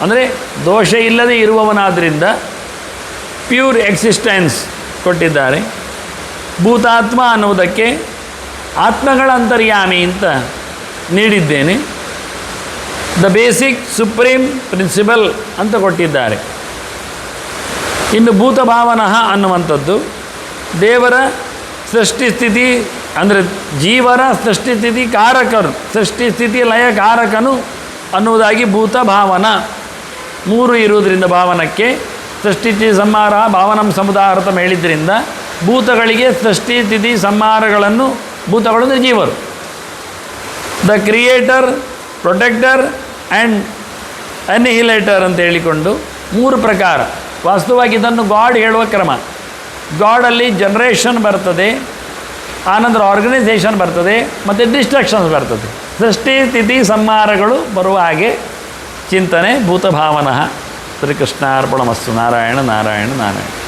ಅಂದರೆ ದೋಷ ಇಲ್ಲದೆ ಇರುವವನಾದ್ದರಿಂದ ಪ್ಯೂರ್ ಎಕ್ಸಿಸ್ಟೆನ್ಸ್ ಕೊಟ್ಟಿದ್ದಾರೆ. ಭೂತಾತ್ಮ ಅನ್ನುವುದಕ್ಕೆ ಆತ್ಮಗಳ ಅಂತರ್ಯಾಮಿ ಅಂತ ನೀಡಿದ್ದೇನೆ. ದ ಬೇಸಿಕ್ ಸುಪ್ರೀಂ ಪ್ರಿನ್ಸಿಪಲ್ ಅಂತ ಕೊಟ್ಟಿದ್ದಾರೆ. ಇನ್ನು ಭೂತಭಾವನಃ ಅನ್ನುವಂಥದ್ದು ದೇವರ ಸೃಷ್ಟಿಸ್ಥಿತಿ, ಅಂದರೆ ಜೀವರ ಸೃಷ್ಟಿಸ್ಥಿತಿ ಕಾರಕರು, ಸೃಷ್ಟಿಸ್ಥಿತಿ ಲಯ ಕಾರಕನು ಅನ್ನುವುದಾಗಿ ಭೂತಭಾವನ 3 ಇರುವುದರಿಂದ ಭಾವನಕ್ಕೆ ಸೃಷ್ಟಿಸ್ಥಿತಿ ಸಂಹಾರ ಭಾವನಂ ಸಮುದಾರತಂ ಹೇಳಿದ್ದರಿಂದ ಭೂತಗಳಿಗೆ ಸೃಷ್ಟಿಸ್ಥಿತಿ ಸಂಹಾರಗಳನ್ನು, ಭೂತಗಳು ಅಂದರೆ ಜೀವರು, the creator, protector and annihilator ಅಂತ ಹೇಳಿಕೊಂಡು 3 ಪ್ರಕಾರ. ವಾಸ್ತವವಾಗಿ ಇದನ್ನು ಗಾಡ್ ಹೇಳುವ ಕ್ರಮ. ಗಾಡಲ್ಲಿ ಜನ್ರೇಷನ್ ಬರ್ತದೆ, ಆನಂತರ ಆರ್ಗನೈಸೇಷನ್ ಬರ್ತದೆ, ಮತ್ತು ಡಿಸ್ಟ್ರಕ್ಷನ್ಸ್ ಬರ್ತದೆ. ಸೃಷ್ಟಿ ಸ್ಥಿತಿ ಸಂಹಾರಗಳು ಬರುವ ಹಾಗೆ ಚಿಂತನೆ ಭೂತಭಾವನಃ. ಶ್ರೀಕೃಷ್ಣಾರ್ಪಣಮಸ್ತು. ನಾರಾಯಣ ನಾರಾಯಣ ನಾರಾಯಣ.